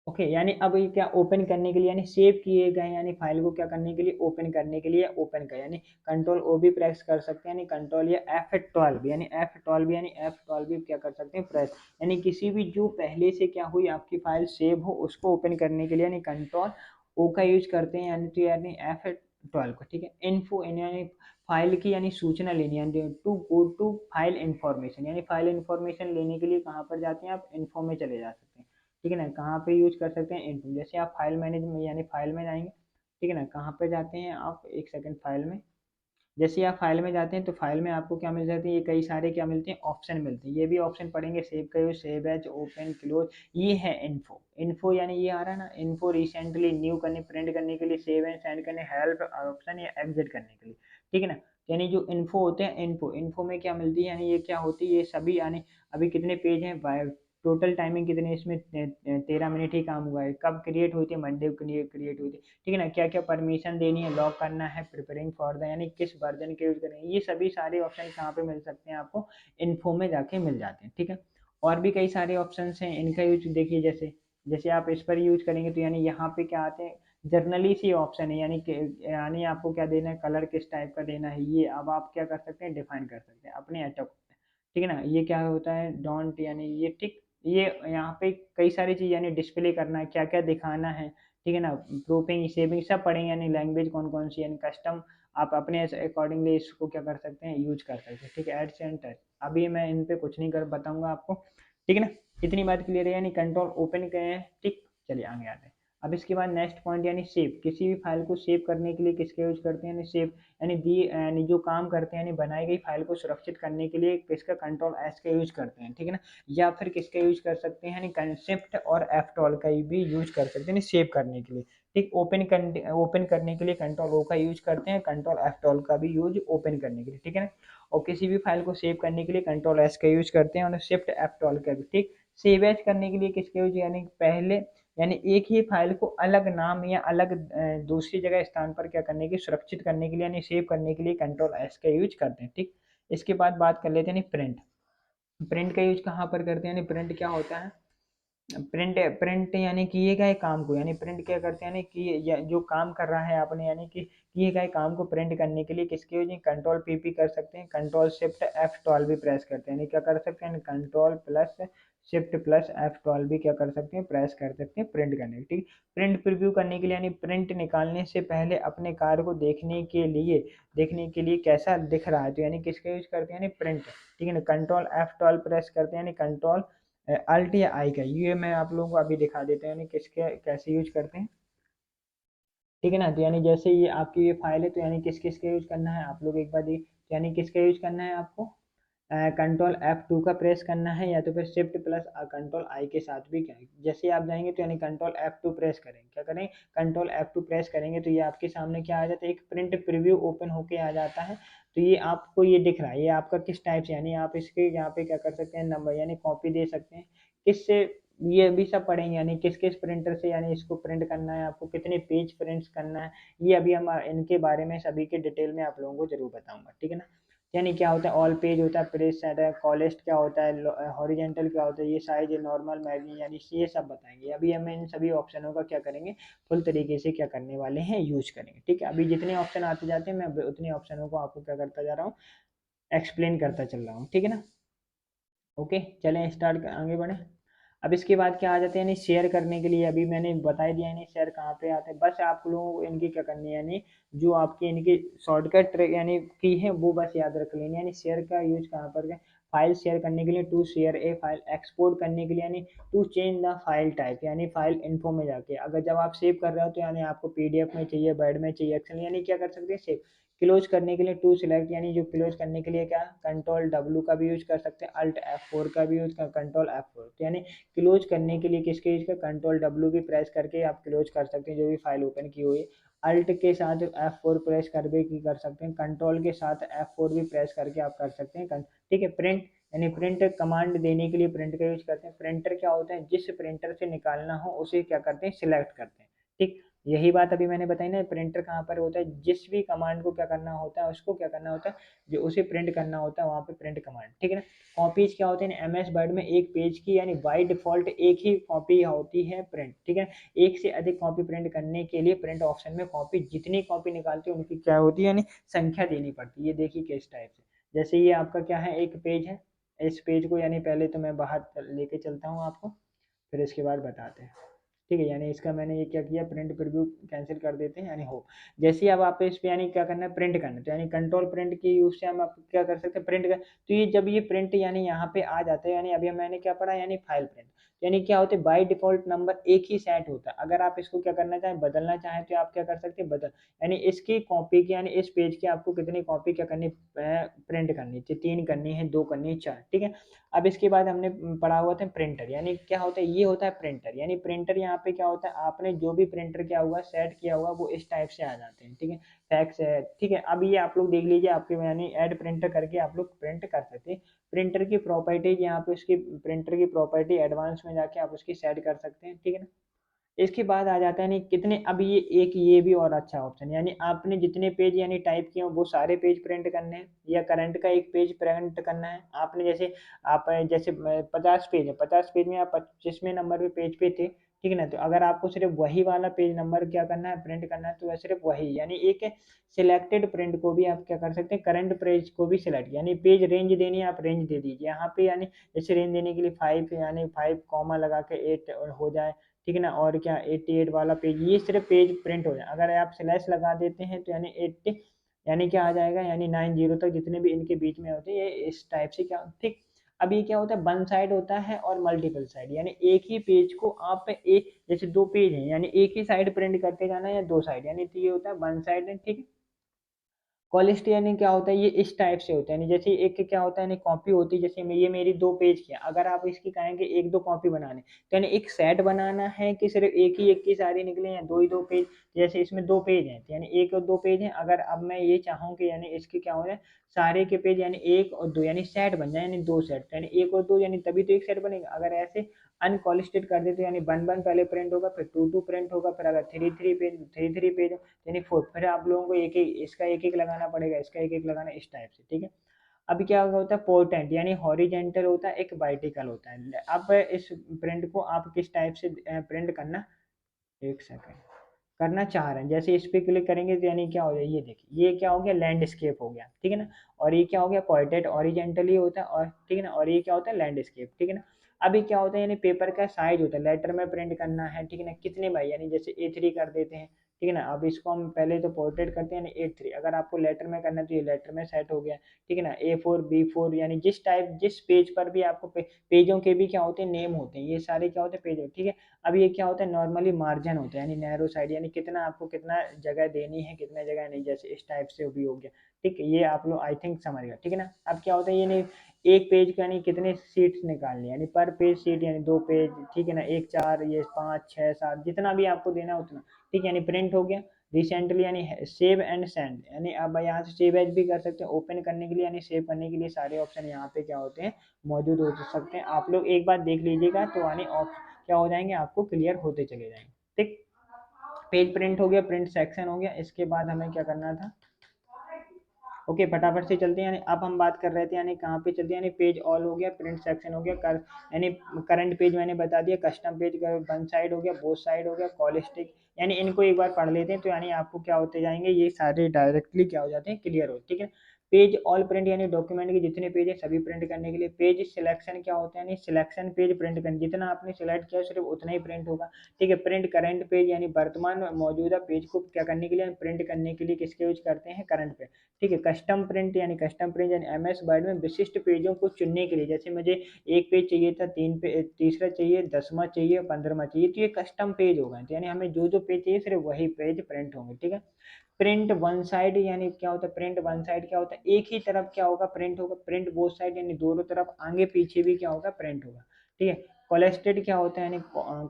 ओके, यानी अब ये क्या ओपन करने के लिए, यानी सेव किए गए यानी फाइल को क्या करने के लिए, ओपन करने के लिए, ओपन का यानी कंट्रोल ओ भी प्रेस कर सकते हैं, यानी कंट्रोल या F12 यानी F12 यानी F12 भी क्या कर सकते हैं प्रेस, यानी किसी भी जो पहले से क्या हुई आपकी फाइल सेव हो उसको ओपन करने के लिए यानी कंट्रोल ओ का यूज करते हैं, यानी तो यानी F12 को, ठीक है। इन्फो यानी फाइल की यानी सूचना लेनी, यानी to go to file information, यानी फाइल इंफॉर्मेशन लेने के लिए कहाँ पर जाते हैं आप, इन्फो में चले जा सकते हैं, ठीक है ना। कहाँ पे यूज कर सकते हैं, इनपुट, जैसे आप फाइल मैनेजमेंट यानी फाइल में जाएंगे, ठीक है ना। कहाँ पे जाते हैं आप, एक सेकंड, फाइल में, जैसे आप फाइल में जाते हैं तो फाइल में आपको क्या मिल जाती है, ये कई सारे क्या मिलते हैं ऑप्शन मिलते हैं, ये भी ऑप्शन पढ़ेंगे, सेव का use, save as, open, close, ये है इन्फो। इन्फो यानी ये आ रहा है ना, इन्फो रिसेंटली, न्यू करने, प्रिंट करने के लिए, सेव एंड सेंड करने, हेल्प ऑप्शन या एग्जिट करने के लिए, ठीक है ना। यानी जो इन्फो होते हैं, इन्फो में क्या मिलती है, यानी ये क्या होती है, ये सभी यानी अभी कितने पेज हैं, टोटल टाइमिंग कितनी है इसमें, 13 मिनट ही काम हुआ है, कब क्रिएट हुई थी, मंडे को क्रिएट हुई थी, ठीक है ना। क्या क्या परमिशन देनी है, लॉक करना है, प्रिपेयरिंग फॉर द यानी किस वर्जन के यूज करेंगे, ये सभी सारे ऑप्शन कहाँ पे मिल सकते हैं आपको, इन्फो में जाके मिल जाते हैं, ठीक है। और भी कई सारे ऑप्शन हैं, इनका यूज देखिए, जैसे जैसे आप इस पर यूज करेंगे तो यानी यहाँ पे क्या आते हैं, जर्नली सी ऑप्शन है, यानी आपको क्या देना है, कलर किस टाइप का देना है, ये अब आप क्या कर सकते हैं, डिफाइन कर सकते हैं अपने अटक, ठीक है ना। ये क्या होता है, डोंट यानी ये टिक, ये यहाँ पे कई सारी चीज़ यानी डिस्प्ले करना है, क्या क्या दिखाना है, ठीक है ना। ग्रुपिंग सेविंग सब पढ़ेंगे, यानी लैंग्वेज कौन कौन सी, यानी कस्टम आप अपने अकॉर्डिंगली इसको क्या कर सकते हैं, यूज कर सकते हैं, ठीक है। एड सेंटर अभी मैं इन पे कुछ नहीं कर बताऊंगा आपको, ठीक है ना। इतनी बात क्लियर है, यानी कंट्रोल ओपन करें हैं, ठीक। चलिए आगे आते हैं। अब इसके बाद नेक्स्ट पॉइंट, यानी सेव, किसी भी फाइल को सेव करने के लिए किसका यूज करते हैं, यानी सेव, यानी दी यानी जो काम करते हैं, यानी बनाई गई फाइल को सुरक्षित करने के लिए किसका, कंट्रोल एस का यूज करते हैं, ठीक है ना। या फिर किसका यूज कर सकते हैं, यानी कंसेप्ट और F12 का भी यूज कर सकते हैं सेव करने के लिए, ठीक। ओपन करने के लिए कंट्रोल ओ का यूज करते हैं, कंट्रोल F12 का भी यूज ओपन करने के लिए, ठीक है ना। और किसी भी फाइल को सेव करने के लिए कंट्रोल एस का यूज करते हैं और शिफ्ट F12 का भी, ठीक। सेव एज करने के लिए किसका यूज, यानी पहले यानी एक ही फाइल को अलग नाम या अलग दूसरी जगह स्थान पर क्या करने की, सुरक्षित करने के लिए यानी सेव करने के लिए कंट्रोल एस का यूज करते हैं, ठीक। इसके बाद बात कर लेते हैं प्रिंट, प्रिंट का यूज कहाँ पर करते हैं, यानी प्रिंट क्या होता है, प्रिंट प्रिंट यानी किए गए काम को, यानी प्रिंट क्या करते हैं, यानी कि जो काम कर रहा है आपने, यानी कि किए गए काम को प्रिंट करने के लिए किसके यूज, कंट्रोल पी कर सकते हैं, कंट्रोल शिफ्ट F12 भी प्रेस करते हैं, यानी क्या कर सकते हैं, control plus shift plus F12 भी क्या कर सकते हैं, प्रेस कर सकते हैं प्रिंट करने के, ठीक। प्रिंट प्रीव्यू करने के लिए यानी प्रिंट निकालने से पहले अपने कार्य को देखने के लिए कैसा दिख रहा है, तो यानी किसका यूज करते हैं, यानी प्रिंट, ठीक है ना। कंट्रोल F12 प्रेस करते हैं, यानी कंट्रोल अल्ट या आई का, ये मैं आप लोगों को अभी दिखा देते हैं, यानी किसके कैसे यूज करते हैं, ठीक है ना। तो यानी जैसे ये आपकी ये फाइल है, तो यानी किस किस का यूज करना है आप लोग एक बार तो यानी किसका यूज करना है आपको, कंट्रोल F2 का प्रेस करना है, या तो फिर शिफ्ट प्लस कंट्रोल आई के साथ भी क्या है। जैसे ही आप जाएंगे तो यानी कंट्रोल F2 प्रेस करेंगे, क्या करें, कंट्रोल F2 प्रेस करेंगे, तो ये आपके सामने क्या आ जाता है, एक प्रिंट प्रीव्यू ओपन होके आ जाता है। तो ये आपको ये दिख रहा है, ये आपका किस टाइप से, यानी आप इसके यहाँ पे क्या कर सकते हैं, नंबर यानी कॉपी दे सकते हैं किससे, ये भी सब पढ़ेंगे, यानी किस किस प्रिंटर से यानी इसको प्रिंट करना है, आपको कितने पेज प्रिंट करना है, ये अभी हम इनके बारे में सभी के डिटेल में आप लोगों को जरूर बताऊंगा, ठीक है ना। यानी क्या होता है, ऑल पेज होता है, पेज सेट है, कॉलेस्ट क्या होता है, हॉरिजेंटल क्या होता है, ये साइज, नॉर्मल, मैगनी, यानी ये सब बताएंगे। अभी हम इन सभी ऑप्शनों का क्या करेंगे, फुल तरीके से क्या करने वाले हैं, यूज करेंगे, ठीक है। अभी जितने ऑप्शन आते जाते हैं मैं उतने ऑप्शनों को आपको क्या करता जा रहा हूँ, एक्सप्लेन करता चल रहा हूँ, ठीक है ना। ओके, चलें स्टार्ट आगे बढ़े। अब इसके बाद क्या आ जाते हैं, यानी शेयर करने के लिए अभी मैंने बता ही दिया, यानी शेयर कहाँ पे आते हैं, बस आप लोगों को इनकी क्या करनी है, यानी जो आपकी इनकी शॉर्टकट यानी की है वो बस याद रख लेनी है। यानी शेयर का यूज कहाँ पर है, फाइल शेयर करने के लिए to share a file, export करने के लिए यानी to change the file type, यानी फाइल इन्फो में जाके, अगर जब आप सेव कर रहे हो तो यानी आपको पीडीएफ में चाहिए, वर्ड में चाहिए, एक्सेल, यानी क्या कर सकते हैं, सेव। क्लोज करने के लिए टू सिलेक्ट, यानी जो क्लोज करने के लिए क्या, कंट्रोल डब्ल्यू का भी यूज कर सकते हैं, अल्ट F4 का भी यूज कर, कंट्रोल F4, तो यानी क्लोज करने के लिए किसके यूज कर, कंट्रोल डब्ल्यू की प्रेस करके आप क्लोज कर सकते हैं जो भी फाइल ओपन की हुई है। अल्ट के साथ F4 प्रेस करके की कर सकते हैं, कंट्रोल के साथ F4 भी प्रेस करके आप कर सकते हैं, ठीक है। प्रिंट यानी प्रिंट कमांड देने के लिए प्रिंट का यूज करते हैं। प्रिंटर क्या होता है, जिस प्रिंटर से निकालना हो उसे क्या करते हैं, सिलेक्ट करते हैं, ठीक। यही बात अभी मैंने बताई ना, प्रिंटर कहाँ पर होता है, जिस भी कमांड को क्या करना होता है, उसको क्या करना होता है, जो उसे प्रिंट करना होता है वहाँ पे प्रिंट कमांड, ठीक है ना। कॉपीज क्या होते हैं, एमएस वर्ड में एक पेज की यानी बाय डिफॉल्ट एक ही कॉपी होती है प्रिंट, ठीक है। एक से अधिक कॉपी प्रिंट करने के लिए प्रिंट ऑप्शन में कॉपी जितनी कॉपी निकालती है उनकी क्या होती है, यानी संख्या देनी पड़ती है। ये देखिए किस टाइप से, जैसे ये आपका क्या है, एक पेज है, इस पेज को यानी पहले तो मैं बाहर लेके चलता हूँ आपको, फिर इसके बाद बताते हैं, ठीक है। यानी इसका मैंने ये क्या किया, प्रिंट प्रीव्यू कैंसिल कर देते हैं, यानी हो। जैसे ही अब आप इस पे यानी क्या करना है, प्रिंट करना है, तो यानी कंट्रोल प्रिंट की यूज से हम आप क्या कर सकते हैं, प्रिंट कर, तो ये जब ये प्रिंट यानी यहाँ पे आ जाता है, यानी अभी मैंने क्या पढ़ा, यानी फाइल प्रिंट, यानी क्या होते हैं, बाय डिफॉल्ट नंबर एक ही सेट होता है, अगर आप इसको क्या करना चाहें, बदलना चाहें तो आप क्या कर सकते हैं, बदल, यानी इसकी कॉपी की, यानी इस पेज की आपको कितनी कॉपी क्या करनी, प्रिंट करनी थी, 3 करनी है, 2 करनी है, 4, ठीक है। अब इसके बाद हमने पढ़ा हुआ था प्रिंटर, यानी क्या होता है, ये होता है प्रिंटर, यानी प्रिंटर यहाँ पे क्या होता है, आपने जो भी प्रिंटर क्या हुआ सेट किया हुआ वो इस टाइप से आ जाते हैं, ठीक है। फैक्स है, ठीक है। अब ये आप लोग देख लीजिए, आपके यानी ऐड प्रिंटर करके आप लोग प्रिंट कर सकते हैं। प्रिंटर की प्रॉपर्टीज यहाँ पे, उसकी प्रिंटर की प्रॉपर्टी एडवांस में जाके आप उसकी सेट कर सकते हैं, ठीक है ना। इसके बाद आ जाता है नहीं कितने, अब ये एक ये भी और अच्छा ऑप्शन, यानी आपने जितने पेज यानी टाइप किए हो वो सारे पेज प्रिंट करने हैं, या करंट का एक पेज प्रिंट करना है आपने, जैसे आप जैसे 50 पेज है, 50 पेज में आप 25वें नंबर पे पेज पे थे, ठीक है ना। तो अगर आपको सिर्फ वही वाला पेज नंबर क्या करना है, प्रिंट करना है, तो वह सिर्फ वही, यानी एक सिलेक्टेड प्रिंट को भी आप क्या कर सकते हैं, करंट पेज को भी सिलेक्ट, यानी पेज रेंज देनी है आप रेंज दे दीजिए यहाँ पे, यानी जैसे रेंज देने के लिए 5, यानी 5 कॉमा लगा के 8 हो जाए, ठीक है ना। और क्या 88 वाला पेज, ये सिर्फ पेज प्रिंट हो जाए, अगर आप स्लैश लगा देते हैं तो यानी 80, यानी क्या आ जाएगा, यानी 90 तक जितने भी इनके बीच में होते हैं ये इस टाइप से क्या, ठीक। अब ये क्या होता है, वन साइड होता है और मल्टीपल साइड, यानी एक ही पेज को आप एक, जैसे 2 पेज हैं यानी एक ही साइड प्रिंट करते जाना है या 2 साइड, यानी तो ये होता है वन साइड, ठीक है। क्वालिटी यानी क्या होता है, ये इस टाइप से होता है, यानी जैसे एक क्या होता है, यानी कॉपी होती है, जैसे ये मेरी 2 पेज की है, अगर आप इसकी कहेंगे 1-2 कॉपी बनाने, तो यानी एक सेट बनाना है कि सिर्फ एक की सारी निकले, या 2 ही 2 पेज, जैसे इसमें 2 पेज हैं, तो यानी 1 और 2 पेज हैं, अगर अब मैं ये चाहूँ कि यानी इसके क्या हो जाए, सारे के पेज यानी 1 और 2 यानी सेट बन जाए, यानी 2 सेट, यानी 1 और 2 यानी तभी तो एक सेट बनेगा। अगर ऐसे अनकॉलिस्टेड कर दे तो यानी 1-1 पहले प्रिंट होगा, फिर 2-2 प्रिंट होगा, फिर अगर 3-3 पेज 3-3 पेज यानी 4, फिर आप लोगों को एक एक इसका एक एक लगाना पड़ेगा, इसका एक एक लगाना, इस टाइप से, ठीक है। अभी क्या होता है, पोर्टेंट यानी हॉरिजेंटल होता है, एक वर्टिकल होता है। अब इस प्रिंट को आप किस टाइप से प्रिंट करना, एक सेकंड, करना चाह रहे हैं, जैसे इस पे क्लिक करेंगे तो यानी क्या हो जाए, ये देखिए ये क्या हो गया, लैंडस्केप हो गया, ठीक है ना। और ये क्या हो गया, पोर्ट्रेट ऑरिजेंटली होता है, और ठीक है ना, और ये क्या होता है, लैंडस्केप, ठीक है ना। अभी क्या होता है यानी पेपर का साइज होता है, लेटर में प्रिंट करना है, ठीक है ना, कितने बाई यानी जैसे A3 कर देते हैं, ठीक है ना। अब इसको हम पहले तो पोर्ट्रेट करते हैं यानी A3, अगर आपको लेटर में करना है तो ये लेटर में सेट हो गया, ठीक है ना। A4 B4 यानी जिस टाइप जिस पेज पर भी आपको पेजों के भी क्या होते हैं नेम होते हैं, ये सारे क्या होते हैं पेज, ठीक है। अब ये क्या होता है नॉर्मली मार्जिन होता है यानी नैरो साइड, यानी कितना आपको कितना जगह देनी है कितना जगह नहीं, जैसे इस टाइप से भी हो गया, ठीक है। ये आप लोग आई थिंक समझ गए, ठीक है ना। अब क्या होता है ये नहीं एक पेज का यानी कितने सीट्स निकालनी है यानी पर पेज सीट यानी 2 पेज, ठीक है ना, एक 4 ये 5 6 7 जितना भी आपको देना है उतना, ठीक है, यानी प्रिंट हो गया। रिसेंटली यानी सेव एंड सेंड, यानी आप यहाँ से सेव एज भी कर सकते हैं, ओपन करने के लिए यानी सेव करने के लिए सारे ऑप्शन यहाँ पे क्या होते हैं मौजूद हो सकते हैं। आप लोग एक बार देख लीजिएगा तो यानी क्या हो जाएंगे आपको क्लियर होते चले जाएंगे, ठीक। पेज प्रिंट हो गया, प्रिंट सेक्शन हो गया, इसके बाद हमें क्या करना था, ओके फटाफट से चलते हैं। यानी अब हम बात कर रहे थे यानी कहाँ पे चलते हैं, यानी पेज ऑल हो गया, प्रिंट सेक्शन हो गया, यानी करंट पेज मैंने बता दिया, कस्टम पेज का वन साइड हो गया, बोथ साइड हो गया, कॉल स्टिक, यानी इनको एक बार पढ़ लेते हैं तो यानी आपको क्या होते जाएंगे ये सारे डायरेक्टली क्या हो जाते हैं क्लियर हो, ठीक है। पेज ऑल प्रिंट यानी डॉक्यूमेंट के जितने पेज है सभी प्रिंट करने के लिए। पेज सिलेक्शन क्या होता है, यानी सिलेक्शन पेज प्रिंट करने, जितना आपने सिलेक्ट किया सिर्फ उतना ही प्रिंट होगा, ठीक है। प्रिंट करंट पेज यानी वर्तमान मौजूदा पेज को क्या करने के लिए प्रिंट करने के लिए किसके यूज करते हैं करंट पेज, ठीक है। कस्टम प्रिंट यानी कस्टम प्रिंट यानी MS वर्ड में विशिष्ट पेजों को चुनने के लिए, जैसे मुझे एक पेज चाहिए था, तीन पे तीसरा चाहिए, 10वां चाहिए, 15वां चाहिए, तो ये कस्टम पेज होगा, तो यानी हमें जो जो पेज चाहिए सिर्फ वही पेज प्रिंट होंगे, ठीक है। प्रिंट वन साइड यानी क्या होता है, प्रिंट वन साइड क्या होता है एक ही तरफ क्या होगा प्रिंट होगा। प्रिंट बोथ साइड यानी दोनों तरफ आगे पीछे भी क्या होगा प्रिंट होगा, ठीक है। कोलेस्टेड क्या होता है, यानी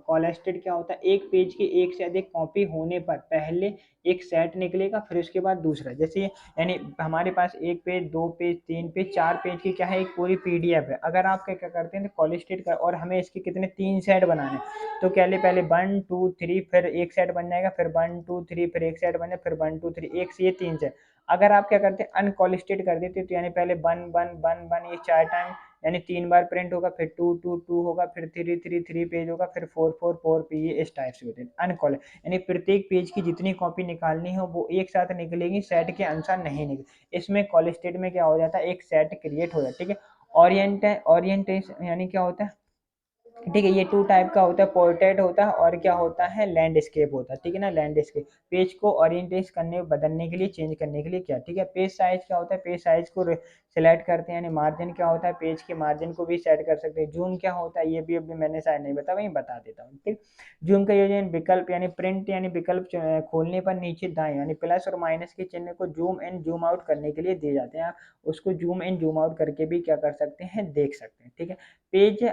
कोलेस्टेड क्या होता है एक पेज की एक से अधिक कॉपी होने पर पहले एक सेट निकलेगा फिर उसके बाद दूसरा, जैसे यानी हमारे पास एक पेज, 2 पेज, 3 पेज, 4 पेज की क्या है एक पूरी PDF है। अगर आप क्या क्या करते हैं कोलेस्टेड का और हमें इसके कितने 3 सेट बनाने, तो क्या ले पहले 1 2 3 फिर एक सेट बन जाएगा, फिर 1 2 3 फिर एक सेट बन जाएगा, फिर 1 2 3 एक से ये 3 सेट। अगर आप क्या करते हैं अनकॉलिस्टेड कर देते तो यानी पहले 1 1 1 1 ये 4 टाइम यानी 3 बार प्रिंट होगा, फिर 2 2 2 होगा, फिर 3 3 3 पेज होगा, फिर 4 4 4 पेज, ये इस टाइप से होते हैं अनकॉल, यानी प्रत्येक पेज की जितनी कॉपी निकालनी हो वो एक साथ निकलेगी, सेट के अनुसार नहीं निकले। इसमें कॉलिस्टेड में क्या हो जाता है एक सेट क्रिएट हो जाता है, ठीक है। ओरिएंटेशन यानी क्या होता है, ठीक है, ये 2 टाइप का होता है, पोर्ट्रेट होता है और क्या होता है लैंडस्केप होता है, ठीक है ना। लैंडस्केप पेज को ओरिएंटेशन करने बदलने के लिए चेंज करने के लिए क्या, ठीक है। पेज साइज क्या होता है, पेज साइज को सिलेक्ट करते हैं, यानी मार्जिन क्या होता है पेज के मार्जिन को भी सेट कर सकते हैं। जूम क्या होता है ये भी अभी मैंने शायद नहीं बताया, वही बता देता हूँ, ठीक। जूम का ये विकल्प यानी प्रिंट यानी विकल्प खोलने पर नीचे दाएं यानी प्लस और माइनस के चिन्ह को जूम इन जूम आउट करने के लिए दिए जाते हैं, आप उसको जूम इन जूम आउट करके भी क्या कर सकते हैं देख सकते हैं, ठीक है। पेज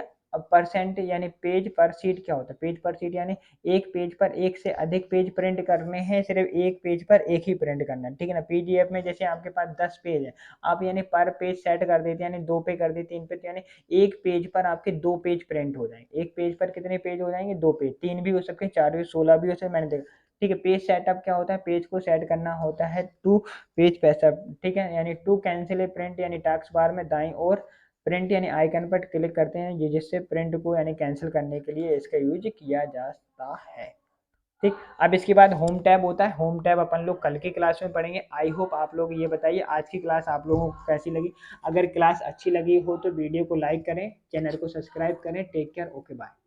परसेंट यानी पेज पर सीट क्या होता है, पेज पर सीट यानी एक पेज पर एक से अधिक पेज प्रिंट करने हैं, सिर्फ एक पेज पर एक ही प्रिंट करना है, ठीक है ना। PDF में जैसे आपके पास 10 पेज है, आप यानी पर पेज सेट कर देते हैं यानी 2 पे कर देते 3 पे, तो यानी एक पेज पर आपके 2 पेज प्रिंट हो जाएंगे। एक पेज पर कितने पेज हो जाएंगे 2 पेज, 3 भी हो सकते हैं, 4 भी, 16 भी हो सकते, मैंने देखा, ठीक है। पेज सेटअप क्या होता है, पेज को सेट करना होता है टू पेज पैसा, ठीक है, यानी टू कैंसिल प्रिंट यानी टास्क बार में दाईं और प्रिंट यानी आइकन पर क्लिक करते हैं, ये जिससे प्रिंट को यानी कैंसिल करने के लिए इसका यूज किया जाता है, ठीक। अब इसके बाद होम टैब होता है, होम टैब अपन लोग कल की क्लास में पढ़ेंगे। आई होप आप लोग ये बताइए आज की क्लास आप लोगों को कैसी लगी। अगर क्लास अच्छी लगी हो तो वीडियो को लाइक करें, चैनल को सब्सक्राइब करें। Take care, okay bye.